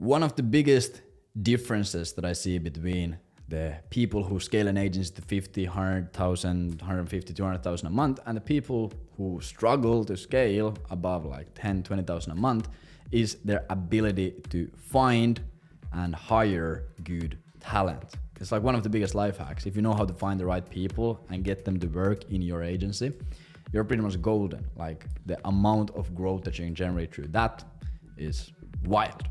One of the biggest differences that I see between the people who scale an agency to 50, 100,000, 150, 200,000 a month and the people who struggle to scale above like 10, 20,000 a month is their ability to find and hire good talent. It's like one of the biggest life hacks. If you know how to find the right people and get them to work in your agency, you're pretty much golden. Like the amount of growth that you can generate through that is wild.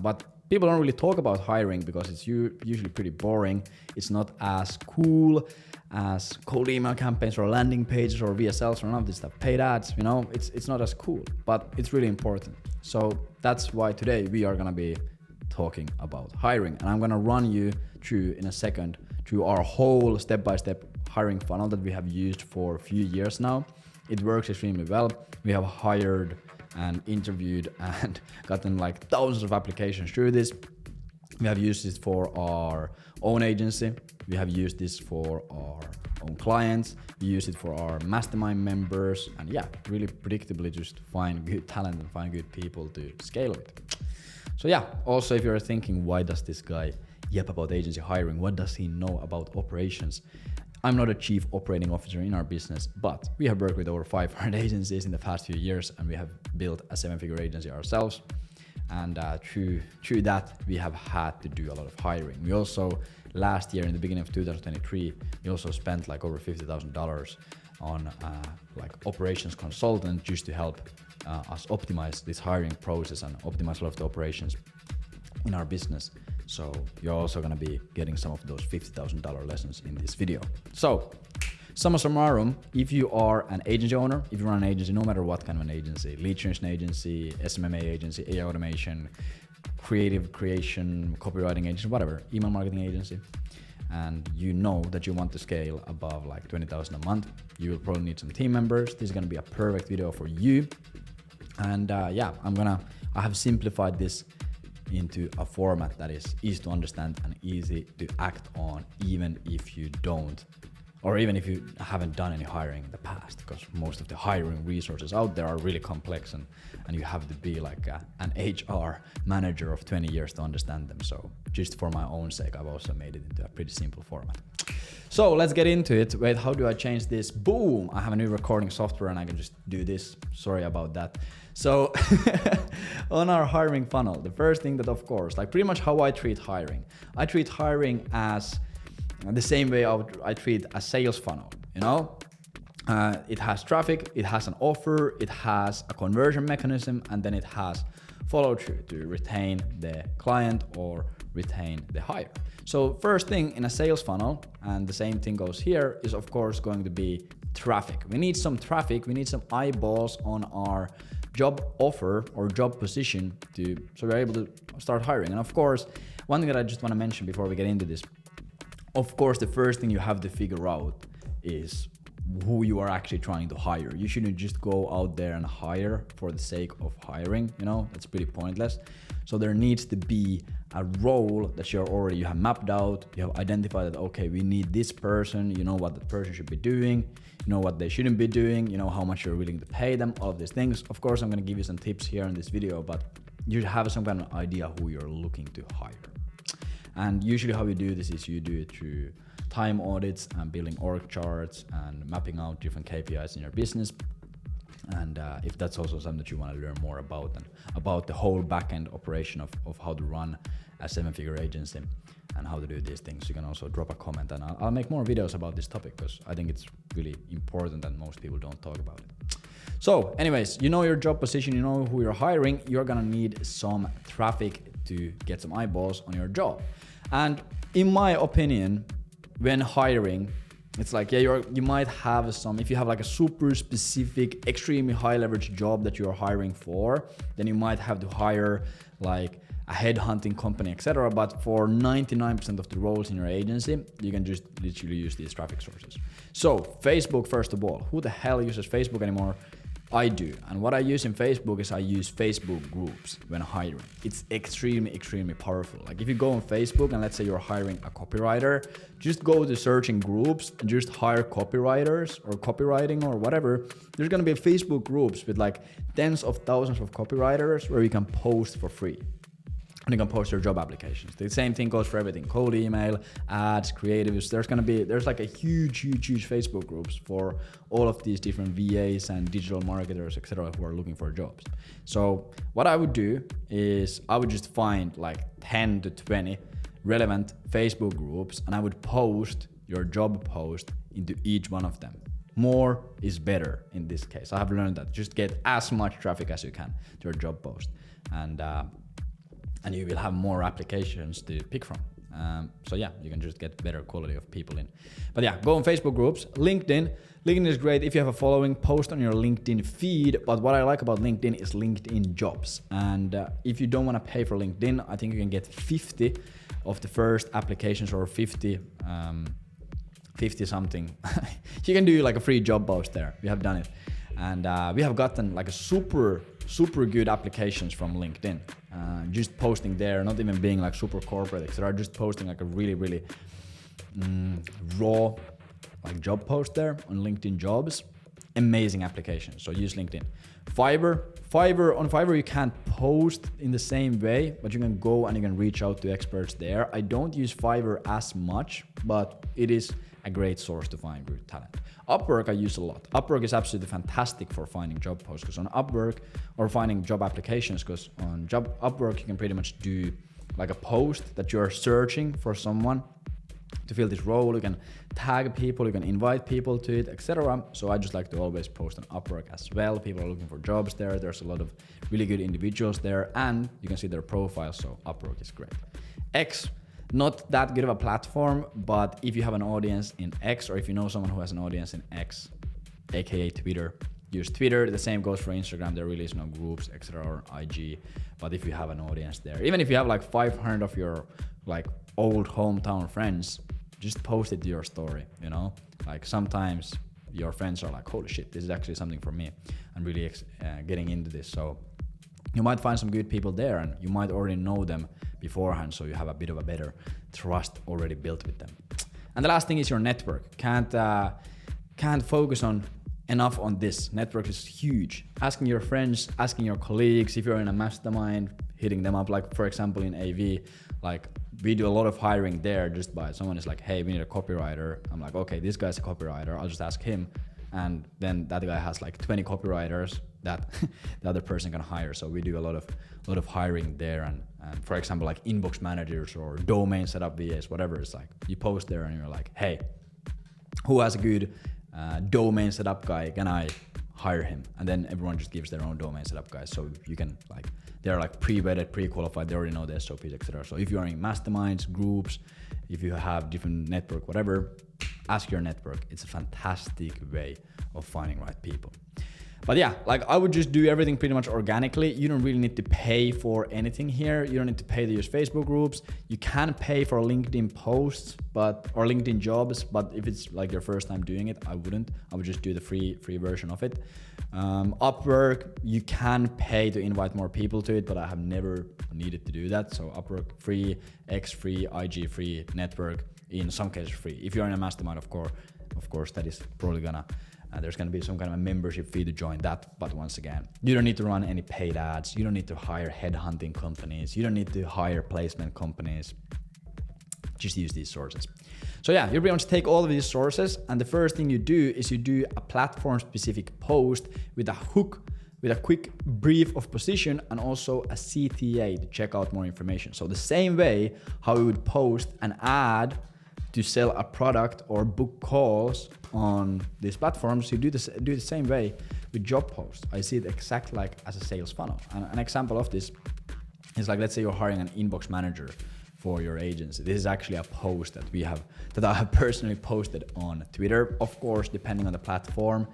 But people don't really talk about hiring because it's usually pretty boring. It's not as cool as cold email campaigns or landing pages or VSLs or none of this stuff. Paid ads, you know, it's not as cool, but it's really important. So that's why today we are gonna be talking about hiring. And I'm gonna run you through in a second through our whole step-by-step hiring funnel that we have used for a few years now. It works extremely well. We have hired and interviewed and gotten like thousands of applications through this. We have used this for our own agency. We have used this for our own clients. We use it for our mastermind members. And yeah, really predictably just find good talent and find good people to scale with. So yeah, also if you're thinking, why does this guy yap about agency hiring? What does he know about operations? I'm not a chief operating officer in our business, but we have worked with over 500 agencies in the past few years and we have built a 7-figure agency ourselves. And through that, we have had to do a lot of hiring. We also, last year in the beginning of 2023, we also spent like over $50,000 on like operations consultant just to help us optimize this hiring process and optimize a lot of the operations in our business. So you're also gonna be getting some of those $50,000 lessons in this video. So summa summarum, if you are an agency owner, if you run an agency, no matter what kind of an agency, lead generation agency, SMMA agency, AI automation, creative creation, copywriting agency, whatever, email marketing agency, and you know that you want to scale above like 20,000 a month, you will probably need some team members. This is gonna be a perfect video for you. And yeah, I have simplified this into a format that is easy to understand and easy to act on, even if you don't, or even if you haven't done any hiring in the past, because most of the hiring resources out there are really complex and you have to be like an HR manager of 20 years to understand them. So just for my own sake, I've also made it into a pretty simple format. So let's get into it. Wait, how do I change this? Boom! I have a new recording software and I can just do this. Sorry about that. So on our hiring funnel, the first thing that, of course, like pretty much how I treat hiring. I treat hiring as the same way I treat a sales funnel, you know? It has traffic, it has an offer, it has a conversion mechanism, and then it has follow through to retain the client or retain the hire. So first thing in a sales funnel, and the same thing goes here, is of course going to be traffic. We need some traffic, we need some eyeballs on our job offer or job position so we're able to start hiring. And of course, one thing that I just want to mention before we get into this, of course, the first thing you have to figure out is who you are actually trying to hire. You shouldn't just go out there and hire for the sake of hiring, you know, that's pretty pointless. So there needs to be a role that you have mapped out, you have identified that, okay, we need this person, you know what the person should be doing, you know what they shouldn't be doing, you know how much you're willing to pay them, all of these things. Of course, I'm gonna give you some tips here in this video, but you have some kind of idea who you're looking to hire. And usually how you do this is you do it through time audits and building org charts and mapping out different KPIs in your business. And if that's also something that you want to learn more about and about the whole backend operation of how to run a 7-figure agency and how to do these things, you can also drop a comment and I'll make more videos about this topic because I think it's really important and most people don't talk about it. So anyways, you know your job position, you know who you're hiring, you're gonna need some traffic to get some eyeballs on your job. And in my opinion, when hiring, it's like, yeah, you might have some, if you have like a super specific, extremely high leverage job that you're hiring for, then you might have to hire like a headhunting company, etc. But for 99% of the roles in your agency, you can just literally use these traffic sources. So Facebook, first of all, who the hell uses Facebook anymore? I do. And what I use in Facebook is I use Facebook groups when hiring. It's extremely, extremely powerful. Like if you go on Facebook and let's say you're hiring a copywriter, just go to searching groups and just hire copywriters or copywriting or whatever. There's gonna be Facebook groups with like tens of thousands of copywriters where you can post for free. and you can post your job applications. The same thing goes for everything: cold email, ads, creatives. There's like a huge Facebook groups for all of these different VAs and digital marketers, etc., who are looking for jobs. So what I would do is I would just find like 10 to 20 relevant Facebook groups, and I would post your job post into each one of them. More is better in this case. I have learned that. Just get as much traffic as you can to your job post, and you will have more applications to pick from. So yeah, you can just get better quality of people in. But yeah, go on Facebook groups. LinkedIn is great. If you have a following, post on your LinkedIn feed. But what I like about LinkedIn is LinkedIn jobs. And if you don't want to pay for LinkedIn, I think you can get 50 of the first applications, or 50 something. You can do like a free job post there. We have done it. And we have gotten like a super good applications from LinkedIn. Just posting there, not even being like super corporate, etc. Just posting like a really raw like job post there on LinkedIn jobs. Amazing application. So use LinkedIn. Fiverr you can't post in the same way, but you can go and you can reach out to experts there. I don't use Fiverr as much, but it is a great source to find good talent. Upwork I use a lot. Upwork is absolutely fantastic for finding job posts, because on Upwork, or finding job applications, because on Upwork you can pretty much do like a post that you're searching for someone to fill this role. You can tag people, you can invite people to it, etc. So I just like to always post on Upwork as well. People are looking for jobs there. There's a lot of really good individuals there, and you can see their profiles. So Upwork is great. X, not that good of a platform, but if you have an audience in X, or if you know someone who has an audience in X, aka Twitter, use Twitter. The same goes for Instagram. There really is no groups, etc., or IG. But if you have an audience there, even if you have like 500 of your like old hometown friends, just post it to your story. You know, like sometimes your friends are like, holy shit, this is actually something for me. I'm really getting into this. So you might find some good people there, and you might already know them beforehand, so you have a bit of a better trust already built with them. And the last thing is your network. Can't focus on enough on this. Network is huge. Asking your friends, asking your colleagues, if you're in a mastermind, hitting them up. Like for example in AV, like we do a lot of hiring there just by someone is like, hey, we need a copywriter. I'm like, okay, this guy's a copywriter. I'll just ask him. And then that guy has like 20 copywriters that the other person can hire. So we do a lot of hiring there. And for example, like inbox managers or domain setup VAs, whatever. It's like you post there and you're like, hey, who has a good domain setup guy? Can I hire him? And then everyone just gives their own domain setup guys. So you can like, they're like pre-vetted, pre-qualified. They already know the SOPs, etc. So if you're in masterminds, groups, if you have different network, whatever, ask your network. It's a fantastic way of finding right people. But yeah, like I would just do everything pretty much organically. You don't really need to pay for anything here. You don't need to pay to use Facebook groups. You can pay for LinkedIn posts, or LinkedIn jobs, but if it's like your first time doing it, I wouldn't. I would just do the free version of it. Upwork, you can pay to invite more people to it, but I have never needed to do that. So Upwork free, X free, IG free, network in some cases free. If you're in a mastermind, of course, that is probably gonna. There's going to be some kind of a membership fee to join that. But once again, you don't need to run any paid ads. You don't need to hire headhunting companies. You don't need to hire placement companies. Just use these sources. So yeah, you're going to take all of these sources. And the first thing you do is you do a platform specific post with a hook, with a quick brief of position, and also a CTA to check out more information. So the same way how you would post an ad to sell a product or book calls on these platforms, you do the same way with job posts. I see it exactly like as a sales funnel. And an example of this is like, let's say you're hiring an inbox manager for your agency. This is actually a post that I have personally posted on Twitter. Of course, depending on the platform,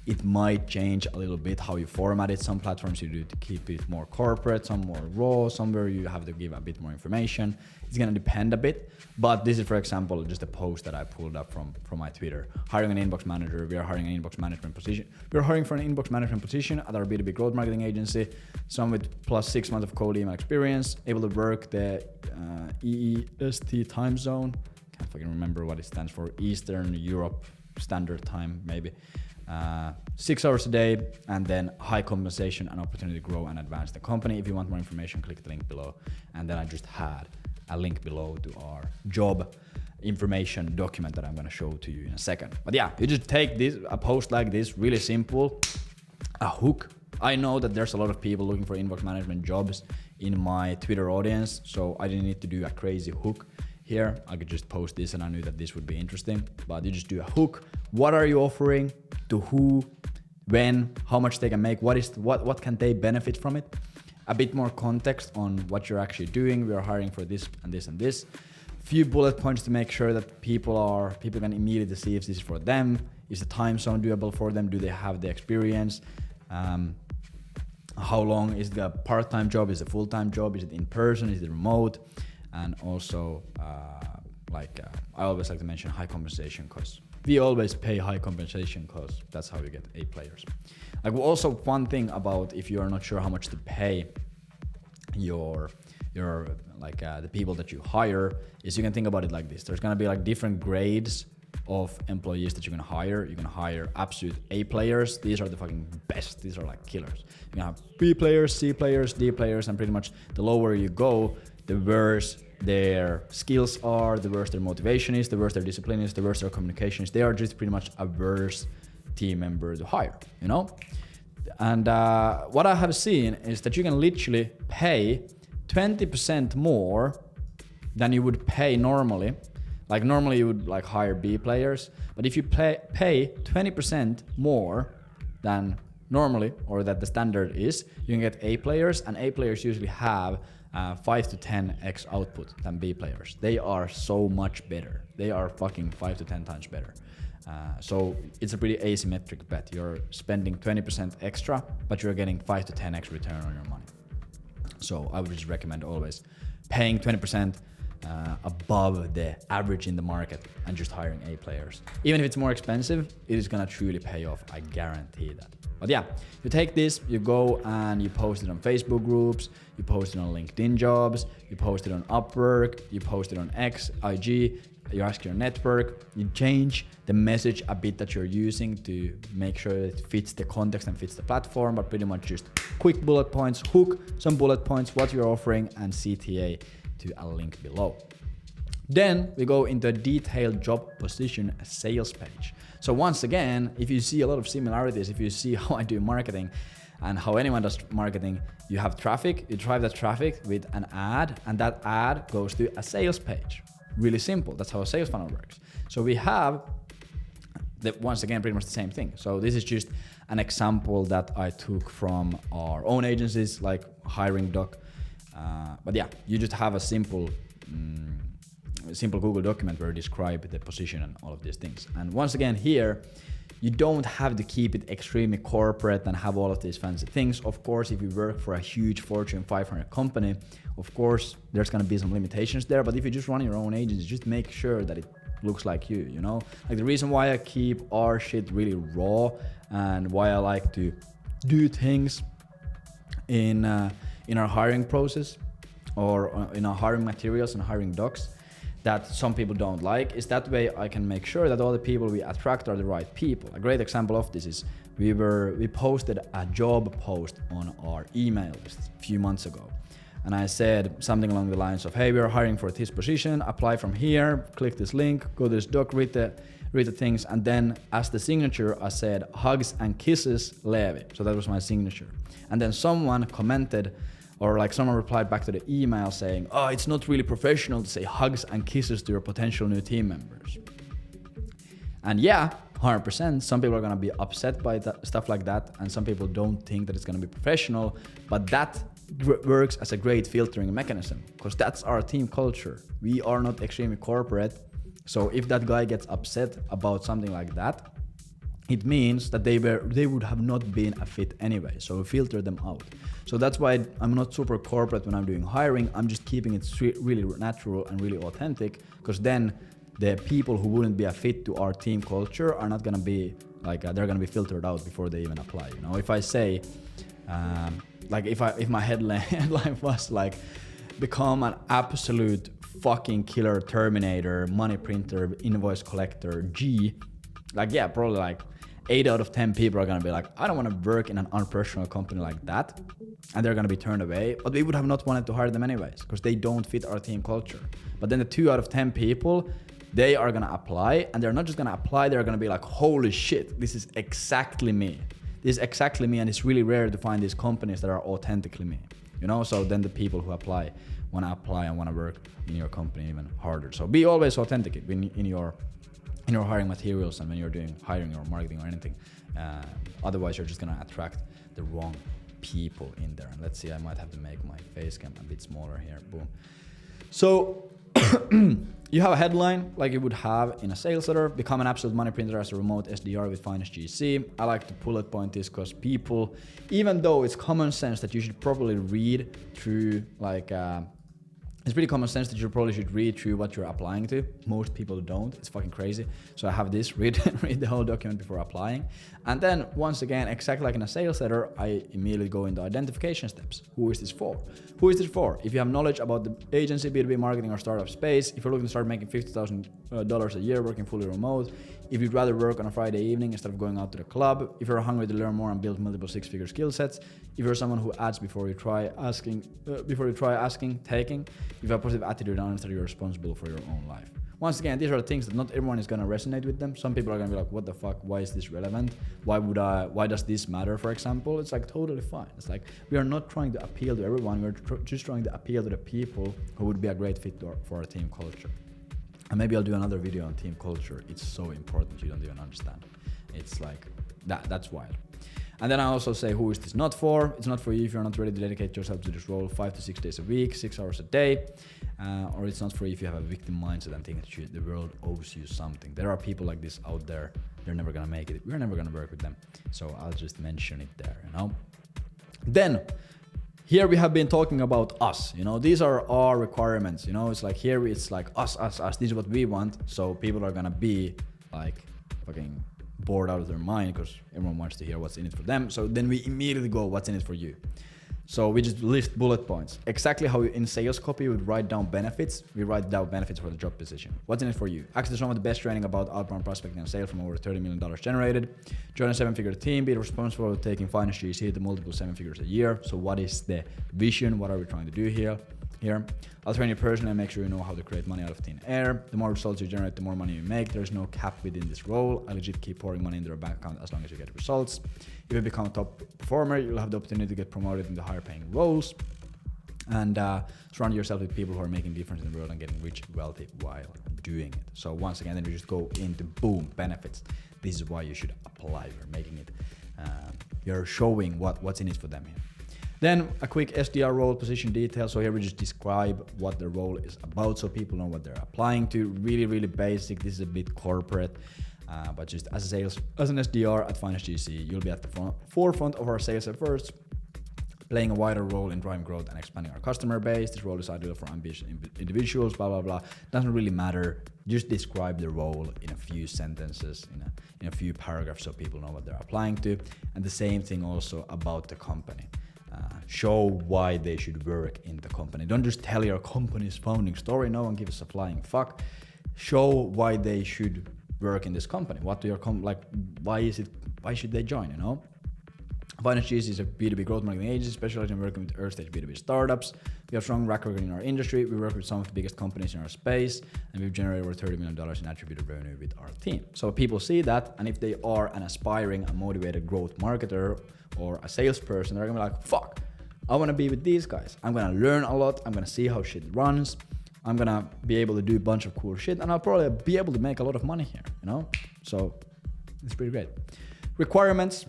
it might change a little bit how you format it. Some platforms you do to keep it more corporate, some more raw, somewhere you have to give a bit more information. It's gonna depend a bit, but this is, for example, just a post that I pulled up from my Twitter. Hiring an inbox manager. We are hiring an inbox management position. We're hiring for an inbox management position at our B2B growth marketing agency. Some with plus 6 months of cold email experience, able to work the EEST time zone. Can't fucking remember what it stands for. Eastern Europe Standard Time, maybe. 6 hours a day, and then high compensation and opportunity to grow and advance the company. If you want more information, click the link below. And then I just had a link below to our job information document that I'm gonna show to you in a second. But yeah, you just take this, a post like this, really simple, a hook. I know that there's a lot of people looking for inbox management jobs in my Twitter audience, so I didn't need to do a crazy hook here. I could just post this and I knew that this would be interesting, but you just do a hook. What are you offering, to who, when, how much they can make, what can they benefit from it? A bit more context on what you're actually doing. We are hiring for this and this and this. Few bullet points to make sure that people can immediately see if this is for them. Is the time zone doable for them? Do they have the experience? How long is the part-time job? Is it a full-time job? Is it in person? Is it remote? And also, I always like to mention high compensation, because we always pay high compensation, because that's how you get A players. Like, also one thing about if you are not sure how much to pay your the people that you hire is you can think about it like this. There's gonna be like different grades of employees that you can hire. You can hire absolute A players. These are the fucking best. These are like killers. You can have B players, C players, D players, and pretty much the lower you go, the worse their skills are, the worse their motivation is, the worse their discipline is, the worse their communication is. They are just pretty much a worse team member to hire, you know? And what I have seen is that you can literally pay 20% more than you would pay normally. Like normally you would like hire B players, but if you pay 20% more than normally, or that the standard is, you can get A players, and A players usually have 5 to 10x output than B players. They are so much better. They are fucking 5 to 10 times better. So it's a pretty asymmetric bet. You're spending 20% extra, but you're getting 5 to 10x return on your money. So I would just recommend always paying 20% above the average in the market and just hiring A players. Even if it's more expensive, it is gonna truly pay off. I guarantee that. But yeah, you take this, you go and you post it on Facebook groups, you post it on LinkedIn jobs, you post it on Upwork, you post it on X, IG, you ask your network, you change the message a bit that you're using to make sure it fits the context and fits the platform, but pretty much just quick bullet points, hook some bullet points, what you're offering, and CTA to a link below. Then we go into a detailed job position sales page. So once again, if you see a lot of similarities, if you see how I do marketing and how anyone does marketing, you have traffic, you drive that traffic with an ad, and that ad goes to a sales page. Really simple. That's how a sales funnel works. So we have once again, pretty much the same thing. So this is just an example that I took from our own agencies, like Hiring Doc. But yeah, you just have a simple Google document where you describe the position and all of these things. And once again here, you don't have to keep it extremely corporate and have all of these fancy things. Of course, if you work for a huge Fortune 500 company, of course, there's gonna be some limitations there. But if you just run your own agency, just make sure that it looks like you know? Like the reason why I keep our shit really raw and why I like to do things in our hiring process or in our hiring materials and hiring docs that some people don't like is that way I can make sure that all the people we attract are the right people. A great example of this is we posted a job post on our email list a few months ago. And I said something along the lines of, hey, we are hiring for this position, apply from here, click this link, go to this doc, read the things. And then as the signature, I said, hugs and kisses, Leevi. So that was my signature. And then someone commented, or like someone replied back to the email saying, oh, it's not really professional to say hugs and kisses to your potential new team members. And yeah, 100%, some people are gonna be upset by stuff like that, and some people don't think that it's gonna be professional, but that works as a great filtering mechanism, because that's our team culture. We are not extremely corporate, so if that guy gets upset about something like that, it means that they would have not been a fit anyway, so we filter them out. So that's why I'm not super corporate when I'm doing hiring. I'm just keeping it really natural and really authentic, because then the people who wouldn't be a fit to our team culture are not gonna be like they're gonna be filtered out before they even apply. You know, if I say like if my headline was like, become an absolute fucking killer Terminator, money printer, invoice collector, G, like yeah, probably like 8 out of 10 people are gonna be like, I don't want to work in an unprofessional company like that, and they're gonna be turned away. But we would have not wanted to hire them anyways because they don't fit our team culture. But then the 2 out of 10 people, they are gonna apply, and they're not just gonna apply, they're gonna be like, holy shit, this is exactly me. This is exactly me, and it's really rare to find these companies that are authentically me. You know, so then the people who want to apply and want to work in your company even harder. So be always authentic in your hiring materials and when you're doing hiring or marketing or anything. Otherwise, you're just gonna attract the wrong people in there. And let's see, I might have to make my face cam a bit smaller here. Boom. So you have a headline like you would have in a sales letter: become an absolute money printer as a remote SDR with Finance GC. I like to bullet point this because people, even though it's common sense that you should probably read through it's pretty common sense that you probably should read through what you're applying to. Most people don't. It's fucking crazy. So I have this, read the whole document before applying. And then once again, exactly like in a sales letter, I immediately go into identification steps. Who is this for? Who is this for? If you have knowledge about the agency, B2B marketing or startup space, if you're looking to start making $50,000 a year working fully remote, if you'd rather work on a Friday evening instead of going out to the club, if you're hungry to learn more and build multiple six-figure skill sets, if you're someone who adds before you try asking, taking, if you have a positive attitude and understand you're responsible for your own life. Once again, these are the things that not everyone is gonna resonate with them. Some people are gonna be like, what the fuck, why is this relevant? Why does this matter, for example? It's like totally fine. It's like, we are not trying to appeal to everyone, we're just trying to appeal to the people who would be a great fit for our team culture. And maybe I'll do another video on team culture. It's so important, you don't even understand. It's like, that's wild. And then I also say, who is this not for? It's not for you if you're not ready to dedicate yourself to this role 5 to 6 days a week, 6 hours a day. Or it's not for you if you have a victim mindset and think that the world owes you something. There are people like this out there. They're never gonna make it. We're never gonna work with them. So I'll just mention it there, you know? Then, here we have been talking about us, you know, these are our requirements, you know, it's like here it's like us, this is what we want. So people are gonna be like fucking bored out of their mind because everyone wants to hear what's in it for them. So then we immediately go, what's in it for you? So we just list bullet points. Exactly how in sales copy you would write down benefits. We write down benefits for the job position. What's in it for you? Access some of the best training about outbound prospecting and sales from over $30 million generated. Join a 7-figure team. Be responsible for taking Finance GC to multiple 7 figures a year. So what is the vision? What are we trying to do here? I'll train you personally and make sure you know how to create money out of thin air. The more results you generate, the more money you make. There's no cap within this role. I legit keep pouring money into your bank account as long as you get results. If you become a top performer, you'll have the opportunity to get promoted into higher paying roles. And surround yourself with people who are making a difference in the world and getting rich, wealthy while doing it. So once again, then we just go into boom, benefits. This is why you should apply. You're making it, you're showing what's in it for them here. Then a quick SDR role position detail. So here we just describe what the role is about so people know what they're applying to. Really, really basic. This is a bit corporate, but just as an SDR at Finance GC, you'll be at the forefront of our sales efforts, playing a wider role in driving growth and expanding our customer base. This role is ideal for ambitious individuals, blah, blah, blah. Doesn't really matter. Just describe the role in a few sentences, in a few paragraphs so people know what they're applying to. And the same thing also about the company. Show why they should work in the company. Don't just tell your company's founding story. No one gives a flying fuck. Show why they should work in this company. What do your why should they join, you know? Finance GC is a B2B growth marketing agency specializing in working with early stage B2B startups. We have strong track record in our industry. We work with some of the biggest companies in our space, and we've generated over $30 million in attributed revenue with our team. So people see that, and if they are an aspiring and motivated growth marketer or a salesperson, they're gonna be like, fuck, I wanna be with these guys. I'm gonna learn a lot. I'm gonna see how shit runs. I'm gonna be able to do a bunch of cool shit, and I'll probably be able to make a lot of money here, you know? So it's pretty great. Requirements.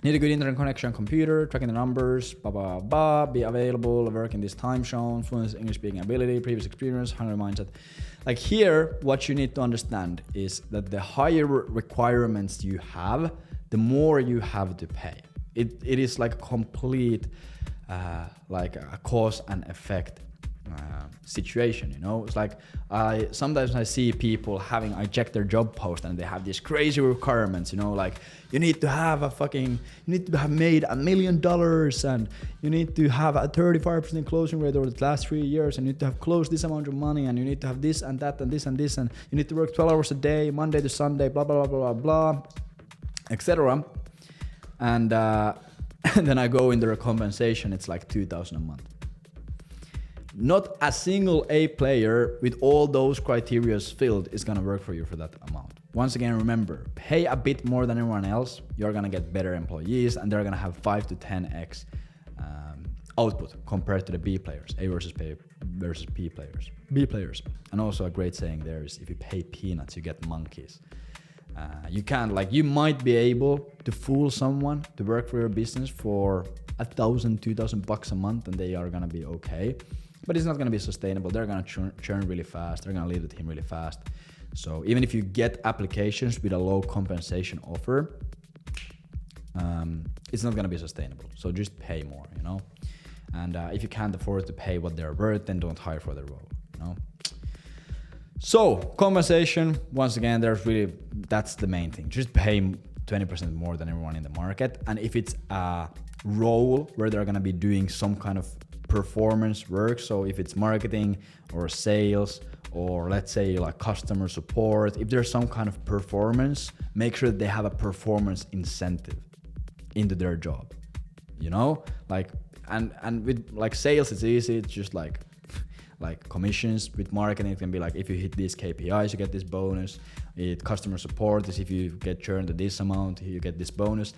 Need a good internet connection, computer, tracking the numbers, be available, work in this time zone, fluent English speaking ability, previous experience, hungry mindset. Like here, what you need to understand is that the higher requirements you have, the more you have to pay. It is like a complete, like a cause and effect situation, you know? It's like sometimes I see people I check their job post and they have these crazy requirements, you know, like you need to have made $1 million and you need to have a 35% closing rate over the last 3 years, and you need to have closed this amount of money, and you need to have this and that and this and this, and you need to work 12 hours a day, Monday to Sunday, blah, blah, blah, blah, blah. etc. And then I go in their compensation, it's like 2,000 a month. Not a single A player with all those criteria filled is gonna work for you for that amount. Once again, remember, pay a bit more than everyone else, you're gonna get better employees and they're gonna have 5 to 10x output compared to the B players, A versus B players. And also a great saying there is, if you pay peanuts, you get monkeys. You can't, like, you might be able to fool someone to work for your business for $1,000, $2,000 a month and they are gonna be okay. But it's not gonna be sustainable. They're gonna churn really fast. They're gonna leave the team really fast. So even if you get applications with a low compensation offer, it's not gonna be sustainable. So just pay more, you know? And if you can't afford to pay what they're worth, then don't hire for the role, you know? So compensation, once again, that's the main thing. Just pay 20% more than everyone in the market. And if it's a role where they're gonna be doing some kind of performance work, so if it's marketing or sales or let's say like customer support, if there's some kind of performance, make sure that they have a performance incentive into their job, you know? Like, and with like sales, it's easy. It's just like commissions. With marketing, it can be like, if you hit these KPIs, you get this bonus. With customer support is if you get churned to this amount, you get this bonus.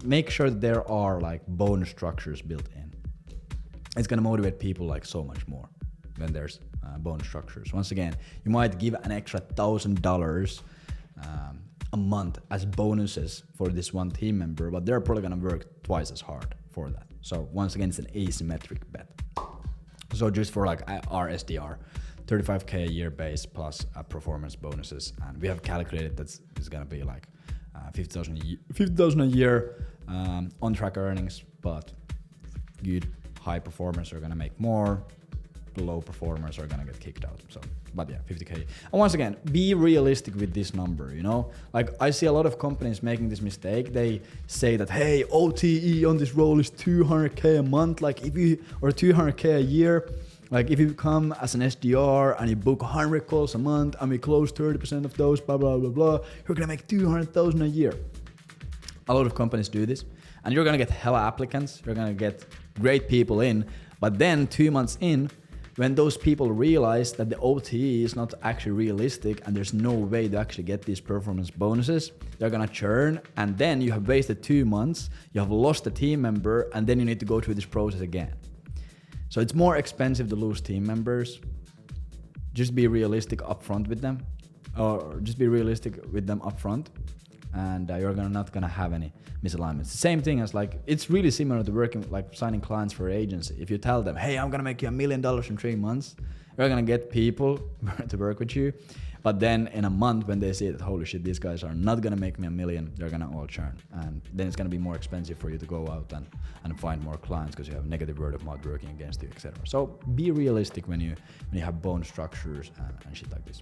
Make sure that there are like bonus structures built in. It's gonna motivate people like so much more when there's bonus structures. Once again, you might give an extra $1,000 a month as bonuses for this one team member, but they're probably gonna work twice as hard for that. So once again, it's an asymmetric bet. So just for like our SDR, 35K a year base plus performance bonuses, and we have calculated that it's gonna be like 50,000 a year on track earnings, but good high performers are gonna make more, low performers are gonna get kicked out. So, but yeah, 50K. And once again, be realistic with this number, you know? Like I see a lot of companies making this mistake. They say that, hey, OTE on this role is 200K a month, like if you, or 200K a year. Like if you come as an SDR and you book 100 calls a month and we close 30% of those, blah, blah, blah, blah, you're gonna make 200,000 a year. A lot of companies do this and you're gonna get hella applicants. You're gonna get great people in, but then 2 months in, when those people realize that the OTE is not actually realistic and there's no way to actually get these performance bonuses, they're gonna churn, and then you have wasted 2 months, you have lost a team member, and then you need to go through this process again. So it's more expensive to lose team members. Just be realistic upfront with them, or just be realistic with them upfront, and you're not gonna have any misalignments. The same thing as like, it's really similar to working, like signing clients for an agency. If you tell them, hey, I'm gonna make you $1 million in 3 months, you're gonna get people to work with you. But then in a month, when they see that, holy shit, these guys are not gonna make me $1 million, they're gonna all churn. And then it's gonna be more expensive for you to go out and find more clients because you have negative word of mouth working against you, etc. So be realistic when you have bonus structures and shit like this.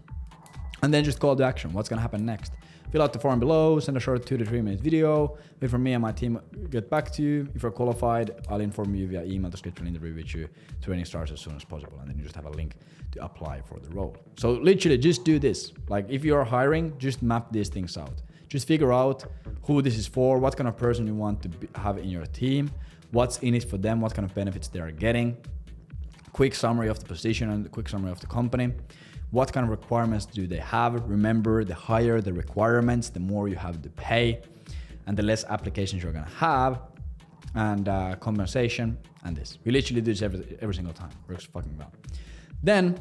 And then just call to action. What's gonna happen next? Fill out the form below, send a short 2 to 3 minute video, wait for me and my team get back to you. If you're qualified, I'll inform you via email to schedule an interview with you. Training starts as soon as possible, and then you just have a link to apply for the role. So literally just do this. Like if you're hiring, just map these things out. Just figure out who this is for, what kind of person you want to have in your team, what's in it for them, what kind of benefits they are getting, quick summary of the position and the quick summary of the company. What kind of requirements do they have? Remember, the higher the requirements, the more you have to pay, and the less applications you're gonna have, and compensation, and this. We literally do this every single time. Works fucking well. Then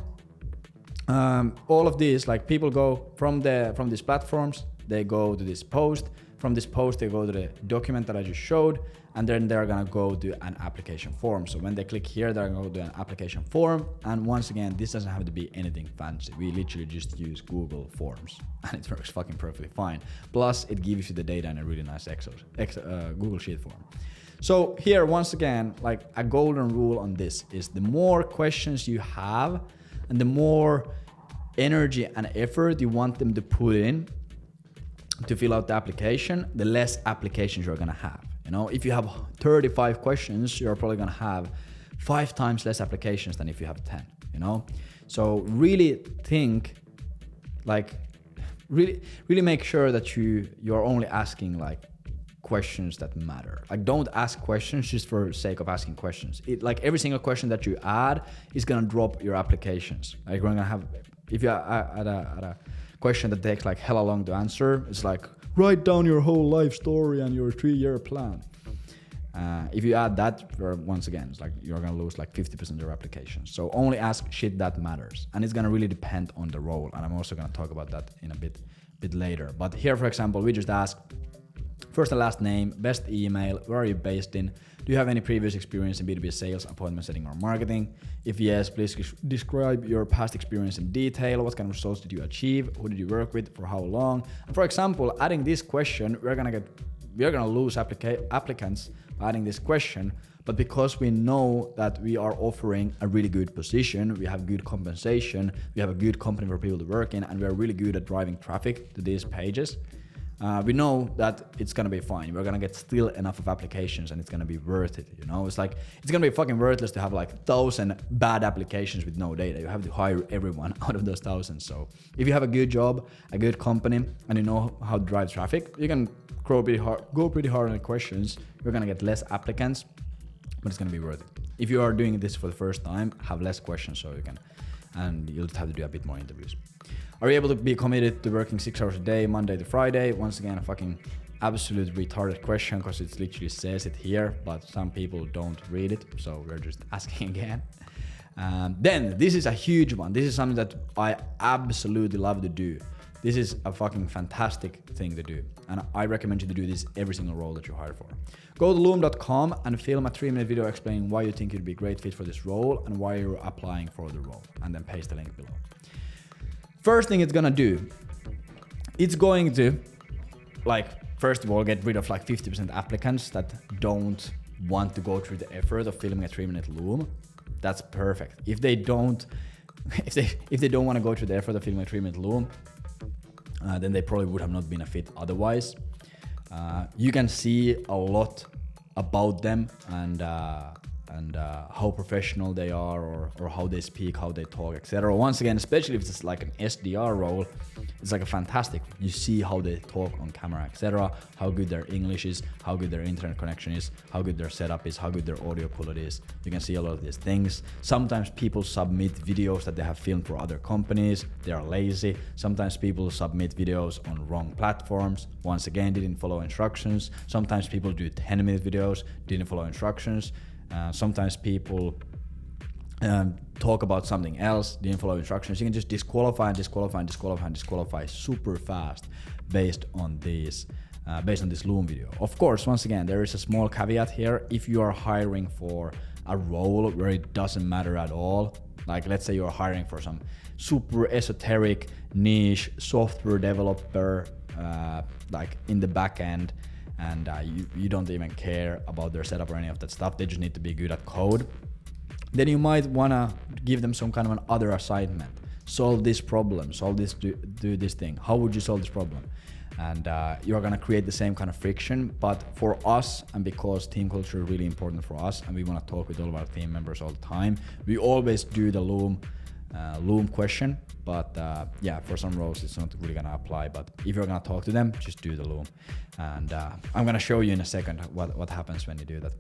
all of these, like people go from these platforms, they go to this post. From this post, they go to the document that I just showed, and then they're gonna go to an application form. So when they click here, they're gonna go to an application form. And once again, this doesn't have to be anything fancy. We literally just use Google Forms and it works fucking perfectly fine. Plus it gives you the data in a really nice Google Sheet form. So here, once again, like a golden rule on this is the more questions you have and the more energy and effort you want them to put in to fill out the application, the less applications you're gonna have. You know, if you have 35 questions, you're probably gonna have 5 times less applications than if you have 10, you know? So really think, like, really make sure that you're only asking like questions that matter. Like don't ask questions just for sake of asking questions. Like every single question that you add is gonna drop your applications. Like we're gonna have, if you add a question that takes like hella long to answer, it's like write down your whole life story and your 3-year plan. If you add that, once again, it's like you're gonna lose like 50% of your applications. So only ask shit that matters, and it's gonna really depend on the role. And I'm also gonna talk about that in a bit later. But here, for example, we just ask first and last name, best email, where are you based in? Do you have any previous experience in B2B sales, appointment setting, or marketing? If yes, please describe your past experience in detail. What kind of results did you achieve? Who did you work with? For how long? And for example, adding this question, we're gonna lose applicants by adding this question. But because we know that we are offering a really good position, we have good compensation, we have a good company for people to work in, and we are really good at driving traffic to these pages, we know that it's gonna be fine. We're gonna get still enough of applications, and it's gonna be worth it. You know, it's like it's gonna be fucking worthless to have like 1,000 bad applications with no data. You have to hire everyone out of those 1,000. So if you have a good job, a good company, and you know how to drive traffic, you can go pretty hard on the questions. You're gonna get less applicants, but it's gonna be worth it. If you are doing this for the first time, have less questions so you can, and you'll have to do a bit more interviews. Are you able to be committed to working 6 hours a day, Monday to Friday? Once again, a fucking absolute retarded question because it literally says it here, but some people don't read it, so we're just asking again. Then this is a huge one. This is something that I absolutely love to do. This is a fucking fantastic thing to do, and I recommend you to do this every single role that you hire for. Go to loom.com and film a 3-minute video explaining why you think you'd be a great fit for this role and why you're applying for the role, and then paste the link below. First thing it's gonna do, it's going to, like, first of all, get rid of like 50% applicants that don't want to go through the effort of filming a 3-minute Loom. That's perfect. If they don't want to go through the effort of filming a 3-minute Loom, then they probably would have not been a fit otherwise. You can see a lot about them and how professional they are, or how they speak, how they talk, etc. Once again, especially if it's like an SDR role, it's like a fantastic. You see how they talk on camera, etc. How good their English is, how good their internet connection is, how good their setup is, how good their audio quality is. You can see a lot of these things. Sometimes people submit videos that they have filmed for other companies. They are lazy. Sometimes people submit videos on wrong platforms. Once again, didn't follow instructions. Sometimes people do 10-minute videos, didn't follow instructions. Sometimes people talk about something else, didn't follow instructions. You can just disqualify super fast based on this Loom video. Of course, once again, there is a small caveat here. If you are hiring for a role where it doesn't matter at all, like let's say you're hiring for some super esoteric niche software developer, like in the back end, and you don't even care about their setup or any of that stuff, they just need to be good at code, then you might want to give them some kind of an other assignment. Solve this problem, do this thing. How would you solve this problem? And you're going to create the same kind of friction. But for us, and because team culture is really important for us, and we want to talk with all of our team members all the time, we always do the Loom question. But yeah, for some roles it's not really gonna apply, but if you're gonna talk to them, just do the Loom. And I'm gonna show you in a second what happens when you do that.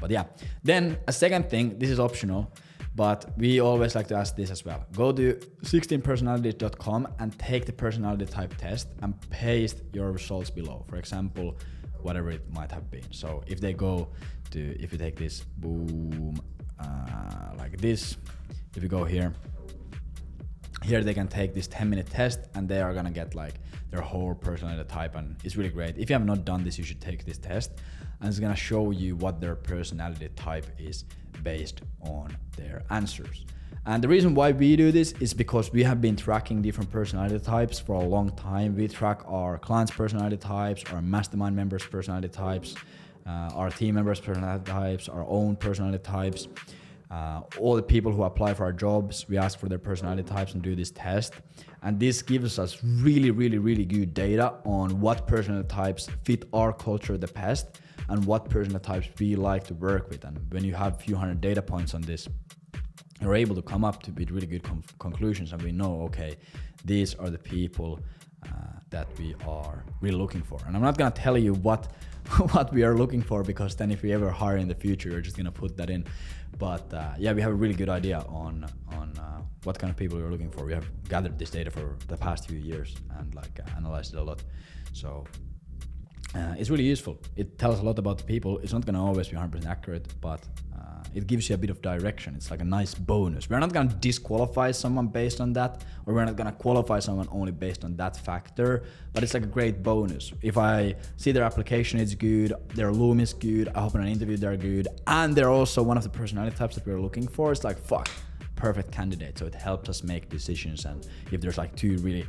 But yeah, then a second thing, this is optional, but we always like to ask this as well. Go to 16personalities.com and take the personality type test and paste your results below. For example, whatever it might have been. So if they go to, if you take this, boom, like this, if you go here they can take this 10-minute test and they are gonna get like their whole personality type, and it's really great. If you have not done this, you should take this test, and it's gonna show you what their personality type is based on their answers. And the reason why we do this is because we have been tracking different personality types for a long time. We track our clients' personality types, our mastermind members' personality types, our team members' personality types, our own personality types. All the people who apply for our jobs, we ask for their personality types and do this test. And this gives us really, really, really good data on what personality types fit our culture the best and what personality types we like to work with. And when you have a few hundred data points on this, we're able to come up to with really good conclusions, and we know, okay, these are the people that we are really looking for. And I'm not gonna tell you what we are looking for, because then if we ever hire in the future, we're just gonna put that in. But yeah, we have a really good idea on what kind of people we're looking for. We have gathered this data for the past few years and like analyzed it a lot. So it's really useful. It tells a lot about the people. It's not gonna always be 100% accurate, but it gives you a bit of direction. It's like a nice bonus. We're not gonna disqualify someone based on that, or we're not gonna qualify someone only based on that factor, but it's like a great bonus. If I see their application is good, their Loom is good, I hope in an interview they're good, and they're also one of the personality types that we're looking for, it's like, fuck, perfect candidate. So it helps us make decisions. And if there's like two really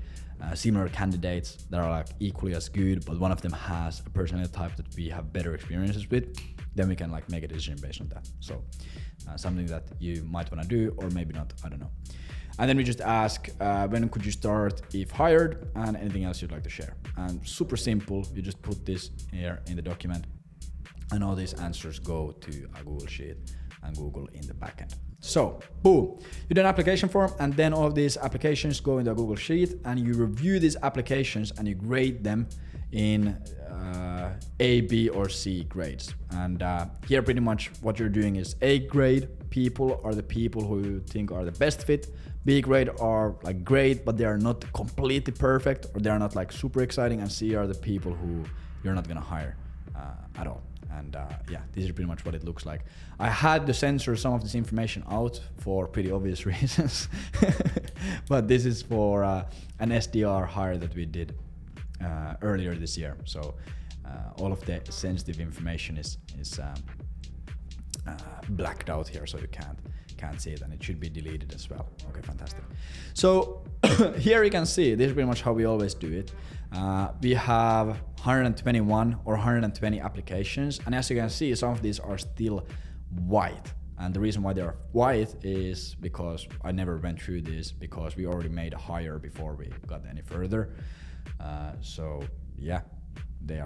similar candidates that are like equally as good, but one of them has a personality type that we have better experiences with, then we can like make a decision based on that. So something that you might want to do, or maybe not, I don't know. And then we just ask, when could you start if hired, and anything else you'd like to share. And super simple, you just put this here in the document, and all these answers go to a Google Sheet and Google in the backend. So, boom, you do an application form, and then all of these applications go into a Google Sheet, and you review these applications and you grade them in A, B, or C grades. And here pretty much what you're doing is A grade people are the people who you think are the best fit. B grade are like great, but they are not completely perfect, or they are not like super exciting. And C are the people who you're not gonna hire at all. And yeah, this is pretty much what it looks like. I had to censor some of this information out for pretty obvious reasons, but this is for an SDR hire that we did earlier this year. So all of the sensitive information is blacked out here, so you can't see it, and it should be deleted as well. Okay, fantastic. So here you can see, this is pretty much how we always do it. We have 121 or 120 applications, and as you can see, some of these are still white. And the reason why they are white is because I never went through this, because we already made a hire before we got any further. So yeah, they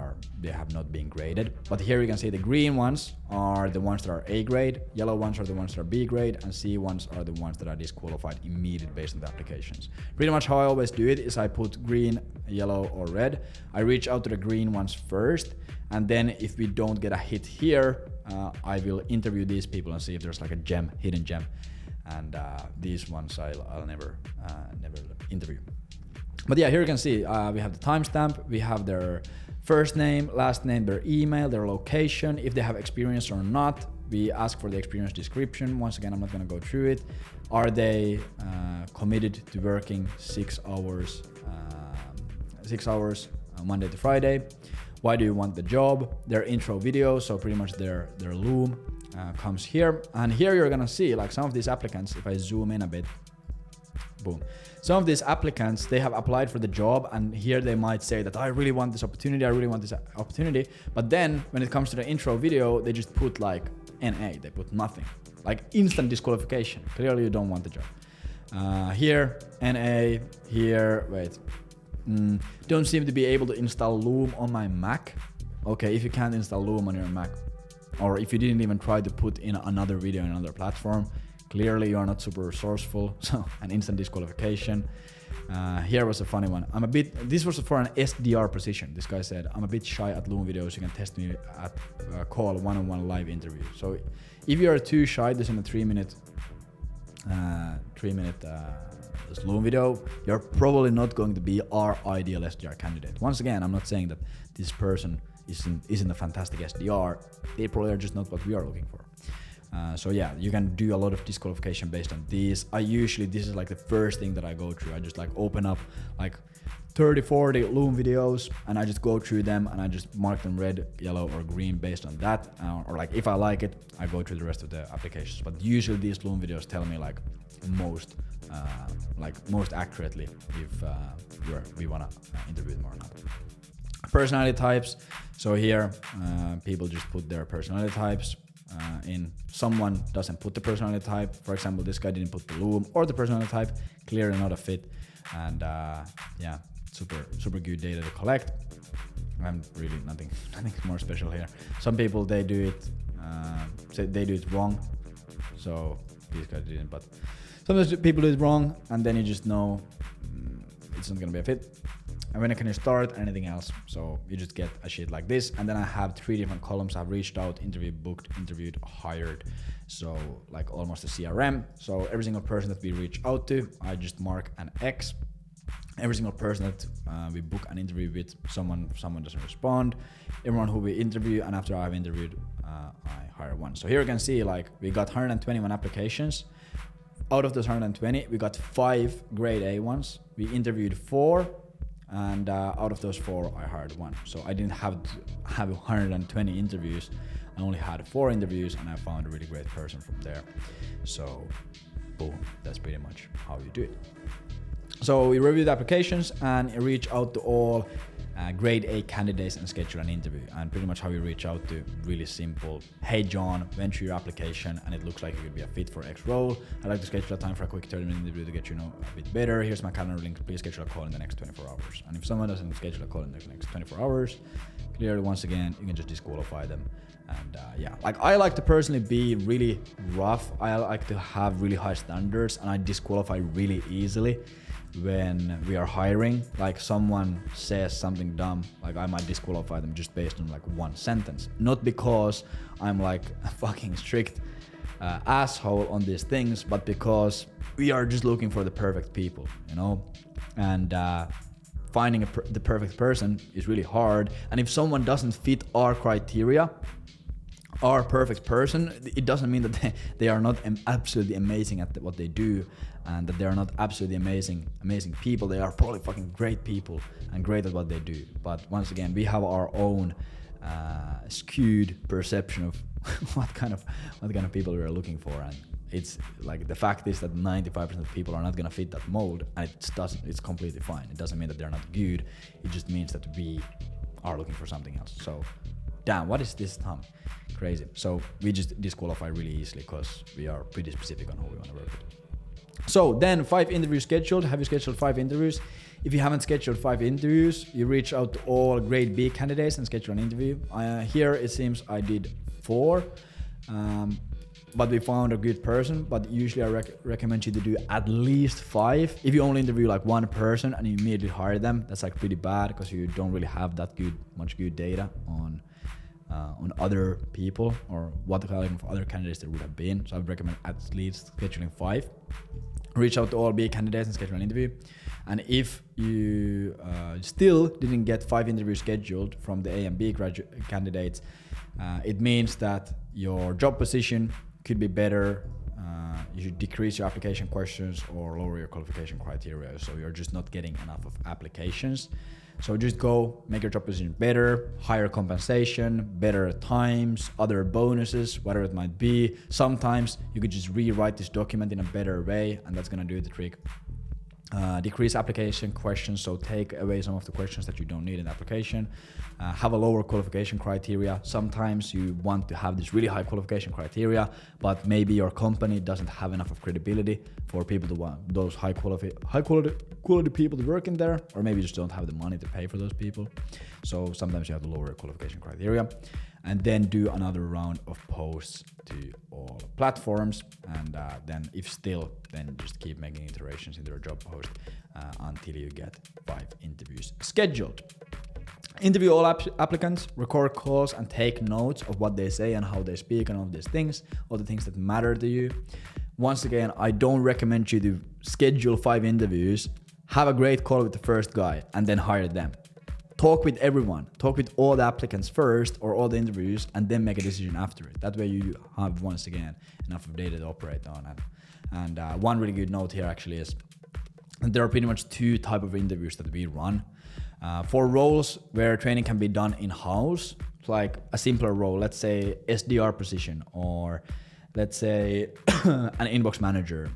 have not been graded. But here you can see the green ones are the ones that are A grade, yellow ones are the ones that are B grade, and C ones are the ones that are disqualified immediately based on the applications. Pretty much how I always do it is I put green, yellow, or red. I reach out to the green ones first, and then if we don't get a hit here, I will interview these people and see if there's like a gem, hidden gem. And these ones I'll never interview. But yeah, here you can see we have the timestamp, we have their first name, last name, their email, their location, if they have experience or not. We ask for the experience description. Once again, I'm not going to go through it. Are they committed to working 6 hours Monday to Friday? Why do you want the job? Their intro video, so pretty much their Loom comes here. And here you're going to see like some of these applicants, if I zoom in a bit, boom. Some of these applicants, they have applied for the job, and here they might say that I really want this opportunity, but then when it comes to the intro video, they just put like NA, they put nothing, like instant disqualification. Clearly you don't want the job. Here, NA, here, wait, don't seem to be able to install Loom on my Mac. Okay, if you can't install Loom on your Mac, or if you didn't even try to put in another video in another platform, clearly you are not super resourceful, so an instant disqualification. Here was a funny one. This was for an SDR position. This guy said, I'm a bit shy at Loom videos. You can test me at call one-on-one live interview. So if you are too shy, this is a 3-minute Loom video, you're probably not going to be our ideal SDR candidate. Once again, I'm not saying that this person isn't a fantastic SDR. They probably are just not what we are looking for. So yeah, you can do a lot of disqualification based on these. This is like the first thing that I go through. I just like open up like 30, 40 Loom videos, and I just go through them and I just mark them red, yellow, or green based on that. Or like if I like it, I go through the rest of the applications. But usually these Loom videos tell me like most accurately if we wanna interview them or not. Personality types. So here, people just put their personality types. In someone doesn't put the personality type. For example, this guy didn't put the Loom or the personality type. Clearly not a fit. And yeah, super good data to collect. And really nothing more special here. Some people they do it wrong. So these guys didn't, but sometimes people do it wrong, and then you just know it's not gonna be a fit. And when can you start, anything else? So you just get a sheet like this, and then I have 3 different columns. I've reached out, interviewed, booked, interviewed, hired. So like almost a CRM. So every single person that we reach out to, I just mark an X. Every single person that we book an interview with, someone doesn't respond. Everyone who we interview, and after I've interviewed, I hire one. So here you can see like we got 121 applications. Out of those 120, we got 5 grade A ones. We interviewed 4. And out of those 4, I hired 1. So I didn't have to have 120 interviews. I only had 4 interviews, and I found a really great person from there. So boom, that's pretty much how you do it. So we review the applications and reach out to all grade A candidates and schedule an interview. And pretty much how we reach out to, really simple. Hey John, went through your application and it looks like you could be a fit for X role. I'd like to schedule a time for a quick 30-minute interview to get you know a bit better. Here's my calendar link. Please schedule a call in the next 24 hours. And if someone doesn't schedule a call in the next 24 hours, clearly once again, you can just disqualify them. And yeah, like I like to personally be really rough. I like to have really high standards, and I disqualify really easily when we are hiring. Like someone says something dumb, like I might disqualify them just based on like one sentence. Not because I'm like a fucking strict asshole on these things, but because we are just looking for the perfect people, you know? And finding the perfect person is really hard. And if someone doesn't fit our criteria, our perfect person, it doesn't mean that they are not absolutely amazing at what they do, and that they are not absolutely amazing people. They are probably fucking great people and great at what they do. But once again, we have our own skewed perception of what kind of people we are looking for, and it's like the fact is that 95% of people are not gonna fit that mold, and it's completely fine. It doesn't mean that they're not good. It just means that we are looking for something else. So damn, what is this thumb? Crazy. So we just disqualify really easily because we are pretty specific on who we want to work with. So then 5 interviews scheduled. Have you scheduled 5 interviews? If you haven't scheduled 5 interviews, you reach out to all grade B candidates and schedule an interview. Here it seems I did 4, but we found a good person. But usually I recommend you to do at least 5. If you only interview like 1 person and you immediately hire them, that's like pretty bad because you don't really have that much good data on other people or what kind of other candidates there would have been. So I would recommend at least scheduling 5. Reach out to all B candidates and schedule an interview. And if you still didn't get 5 interviews scheduled from the A and B candidates, it means that your job position could be better. You should decrease your application questions or lower your qualification criteria. So you're just not getting enough of applications. So just go make your job position better, higher compensation, better times, other bonuses, whatever it might be. Sometimes you could just rewrite this document in a better way, and that's gonna do the trick. Decrease application questions, so take away some of the questions that you don't need in the application. Have a lower qualification criteria. Sometimes you want to have this really high qualification criteria, but maybe your company doesn't have enough of credibility for people to want those high quality people to work in there, or maybe you just don't have the money to pay for those people. So sometimes you have to lower qualification criteria, and then do another round of posts to all platforms. And then if still, then just keep making iterations into your job post until you get 5 interviews scheduled. Interview all applicants, record calls, and take notes of what they say and how they speak and all these things, all the things that matter to you. Once again, I don't recommend you to schedule 5 interviews, have a great call with the first guy, and then hire them. Talk with everyone. Talk with all the applicants first, or all the interviews, and then make a decision after it. That way you have, once again, enough of data to operate on. And one really good note here actually is there are pretty much 2 types of interviews that we run. For roles where training can be done in-house, like a simpler role, let's say SDR position, or let's say an inbox manager,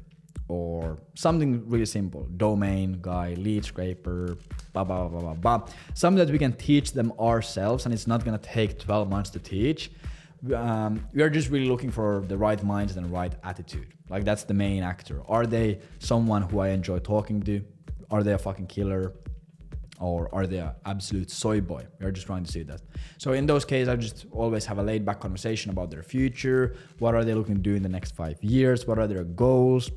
or something really simple, domain guy, lead scraper, blah, blah, blah, blah, blah. Something that we can teach them ourselves, and it's not gonna take 12 months to teach. We are just really looking for the right mindset and the right attitude. Like that's the main actor. Are they someone who I enjoy talking to? Are they a fucking killer? or are they an absolute soy boy? We're just trying to see that. So in those cases, I just always have a laid back conversation about their future. What are they looking to do in the next 5 years? What are their goals?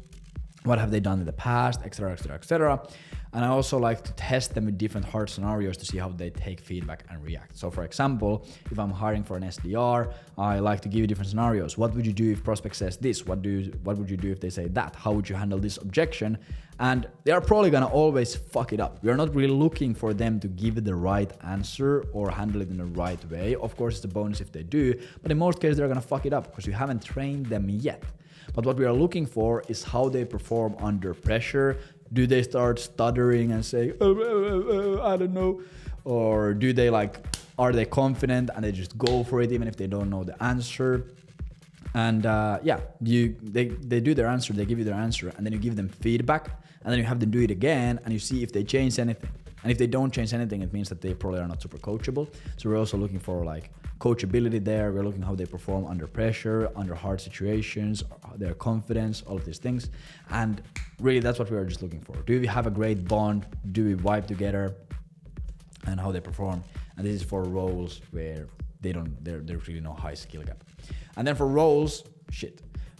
What have they done in the past, etc., etc., etc. And I also like to test them with different hard scenarios to see how they take feedback and react. So for example, if I'm hiring for an SDR, I like to give you different scenarios. What would you do if prospect says this? What would you do if they say that? How would you handle this objection? And they are probably gonna always fuck it up. We're not really looking for them to give it the right answer or handle it in the right way. Of course, it's a bonus if they do, but in most cases, they're gonna fuck it up because you haven't trained them yet. But what we are looking for is how they perform under pressure. Do they start stuttering and say, I don't know? Or do they are they confident and they just go for it even if they don't know the answer? And they do their answer, they give you their answer, and then you give them feedback, and then you have them do it again, and you see if they change anything. And if they don't change anything, it means that they probably are not super coachable. So we're also looking for coachability there. We're looking how they perform under pressure, under hard situations, their confidence, all of these things. And really that's what we are just looking for. Do we have a great bond? Do we vibe together? And how they perform. And this is for roles where there's really no high skill gap. And then for roles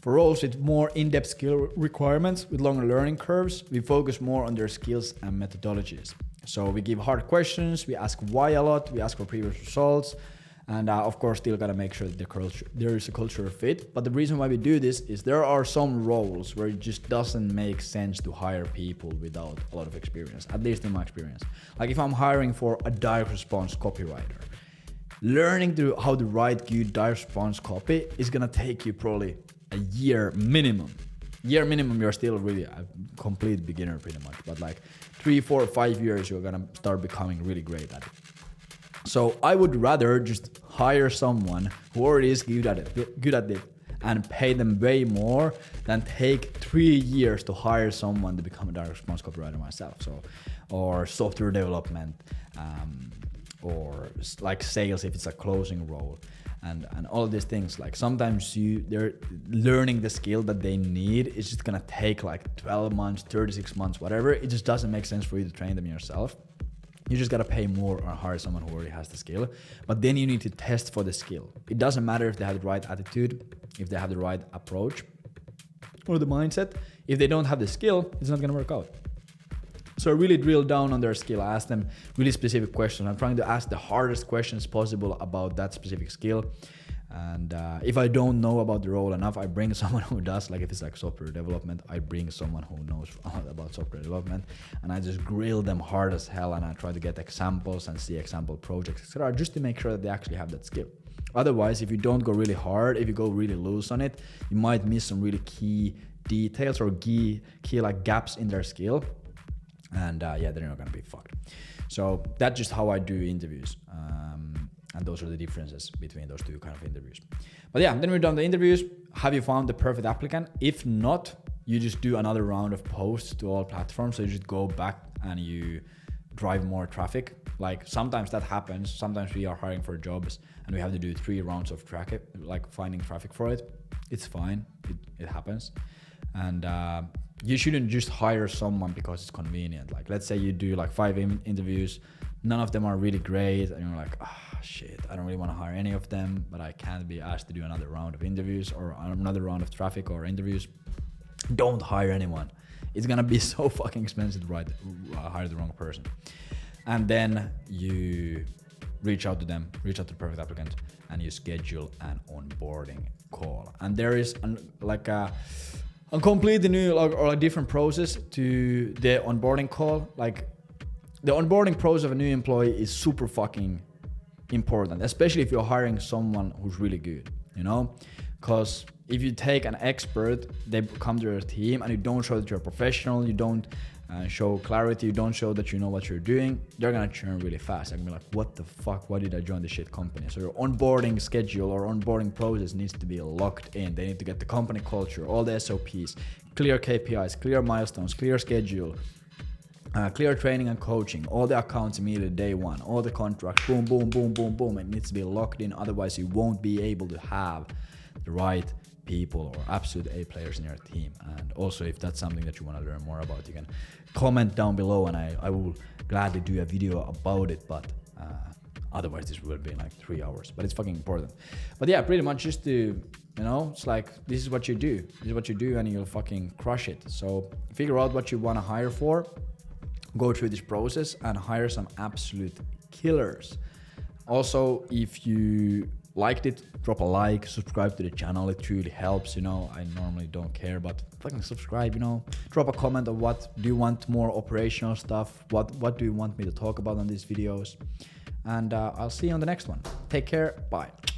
with more in-depth skill requirements, with longer learning curves, we focus more on their skills and methodologies. So we give hard questions, we ask why a lot, we ask for previous results, and of course still gotta make sure that there is a cultural fit. But the reason why we do this is there are some roles where it just doesn't make sense to hire people without a lot of experience, at least in my experience. Like if I'm hiring for a direct response copywriter, learning how to write good direct response copy is gonna take you probably a year minimum. You're still really a complete beginner pretty much, but 3, 4, 5 years, you're gonna start becoming really great at it. So I would rather just hire someone who already is good at it and pay them way more than take 3 years to hire someone to become a direct response copywriter myself. So, or software development, or sales if it's a closing role. And all of these things, sometimes they're learning the skill that they need. It's just gonna take 12 months, 36 months, whatever. It just doesn't make sense for you to train them yourself. You just gotta pay more or hire someone who already has the skill. But then you need to test for the skill. It doesn't matter if they have the right attitude, if they have the right approach or the mindset. If they don't have the skill, it's not gonna work out. So I really drill down on their skill. I ask them really specific questions. I'm trying to ask the hardest questions possible about that specific skill. And if I don't know about the role enough, I bring someone who does. If it's software development, I bring someone who knows a lot about software development, and I just grill them hard as hell, and I try to get examples and see example projects, etc., just to make sure that they actually have that skill. Otherwise, if you don't go really hard, if you go really loose on it, you might miss some really key details or key gaps in their skill. And they're not gonna be fucked. So that's just how I do interviews. And those are the differences between those two kind of interviews. But then we're done the interviews. Have you found the perfect applicant? If not, you just do another round of posts to all platforms. So you just go back and you drive more traffic. Sometimes that happens. Sometimes we are hiring for jobs and we have to do 3 rounds of traffic, finding traffic for it. It's fine. It happens. And you shouldn't just hire someone because it's convenient. Let's say you do 5 interviews, none of them are really great, and you're shit, I don't really want to hire any of them, but I can't be asked to do another round of interviews or another round of traffic or interviews. Don't hire anyone. It's gonna be so fucking expensive to hire the wrong person. And then you reach out to the perfect applicant, and you schedule an onboarding call. And there is a completely new or a different process to the onboarding call. The onboarding process of a new employee is super fucking important, especially if you're hiring someone who's really good, because if you take an expert, they come to your team and you don't show that you're a professional, you don't show clarity, you don't show that you know what you're doing, they're gonna churn really fast. I'm gonna be what the fuck, why did I join this shit company? So your onboarding schedule or onboarding process needs to be locked in. They need to get the company culture, all the SOPs, clear KPIs, clear milestones, clear schedule, clear training and coaching, all the accounts immediately day one, all the contracts, boom, boom, boom, boom, boom. It needs to be locked in, otherwise you won't be able to have the right people or absolute A players in your team. And also, if that's something that you want to learn more about, you can comment down below and I will gladly do a video about it. But otherwise this will be like 3 hours, but it's fucking important. But yeah, pretty much just to, it's like, this is what you do. This is what you do and you'll fucking crush it. So figure out what you want to hire for, go through this process and hire some absolute killers. Also, if you liked it, drop a like, subscribe to the channel. It truly helps, I normally don't care, but fucking subscribe, drop a comment of what do you want, more operational stuff, what do you want me to talk about on these videos. And I'll see you on the next one. Take care, bye.